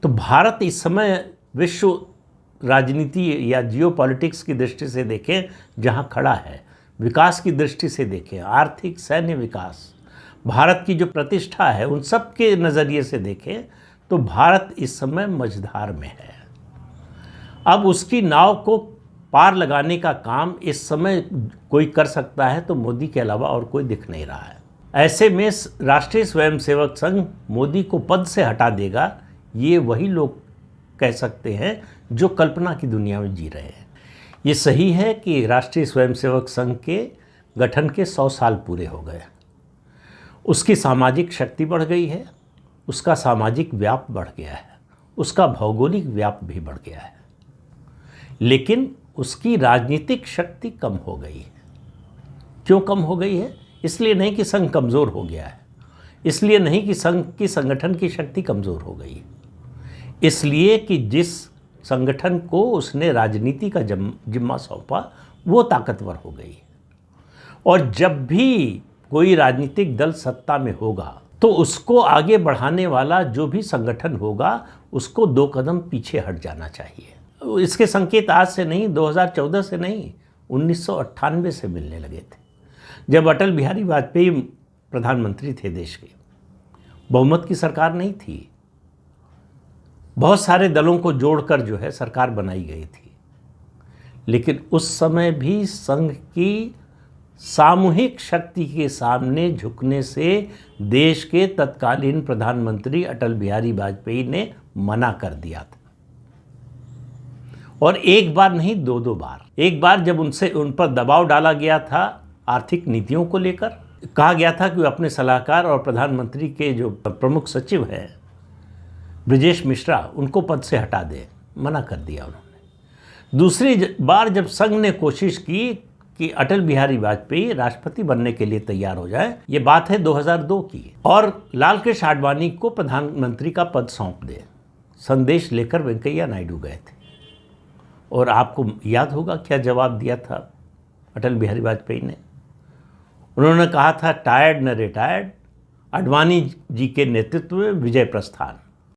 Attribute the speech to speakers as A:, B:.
A: तो भारत इस समय विश्व राजनीति या जियोपॉलिटिक्स की दृष्टि से देखें जहां खड़ा है, विकास की दृष्टि से देखें, आर्थिक सैन्य विकास, भारत की जो प्रतिष्ठा है, उन सब के नज़रिए से देखें तो भारत इस समय मझधार में है। अब उसकी नाव को पार लगाने का काम इस समय कोई कर सकता है तो मोदी के अलावा और कोई दिख नहीं रहा है। ऐसे में राष्ट्रीय स्वयंसेवक संघ मोदी को पद से हटा देगा, ये वही लोग कह सकते हैं जो कल्पना की दुनिया में जी रहे हैं। ये सही है कि राष्ट्रीय स्वयंसेवक संघ के गठन के 100 साल पूरे हो गए, उसकी सामाजिक शक्ति बढ़ गई है, उसका सामाजिक व्याप बढ़ गया है, उसका भौगोलिक व्याप भी बढ़ गया है, लेकिन उसकी राजनीतिक शक्ति कम हो गई है। क्यों कम हो गई है? इसलिए नहीं कि संघ कमज़ोर हो गया है, इसलिए नहीं कि संघ की संगठन की शक्ति कमज़ोर हो गई है, इसलिए कि जिस संगठन को उसने राजनीति का जिम्मा सौंपा वो ताकतवर हो गई। और जब भी कोई राजनीतिक दल सत्ता में होगा तो उसको आगे बढ़ाने वाला जो भी संगठन होगा उसको 2 कदम पीछे हट जाना चाहिए। इसके संकेत आज से नहीं, 2014 से नहीं, 1998 से मिलने लगे थे, जब अटल बिहारी वाजपेयी प्रधानमंत्री थे देश के। बहुमत की सरकार नहीं थी, बहुत सारे दलों को जोड़कर जो है सरकार बनाई गई थी, लेकिन उस समय भी संघ की सामूहिक शक्ति के सामने झुकने से देश के तत्कालीन प्रधानमंत्री अटल बिहारी वाजपेयी ने मना कर दिया था। और एक बार नहीं, 2 बार। एक बार जब उन पर दबाव डाला गया था आर्थिक नीतियों को लेकर, कहा गया था कि वे अपने सलाहकार और प्रधानमंत्री के जो प्रमुख सचिव हैं ब्रजेश मिश्रा, उनको पद से हटा दे, मना कर दिया उन्होंने। दूसरी बार जब संघ ने कोशिश की कि अटल बिहारी वाजपेयी राष्ट्रपति बनने के लिए तैयार हो जाए, ये बात है 2002 की, और लाल कृष्ण आडवाणी को प्रधानमंत्री का पद सौंप दे, संदेश लेकर वेंकैया नायडू गए थे। और आपको याद होगा क्या जवाब दिया था अटल बिहारी वाजपेयी ने? उन्होंने कहा था, टायर्ड न रिटायर्ड, आडवाणी जी के नेतृत्व में विजय प्रस्थान।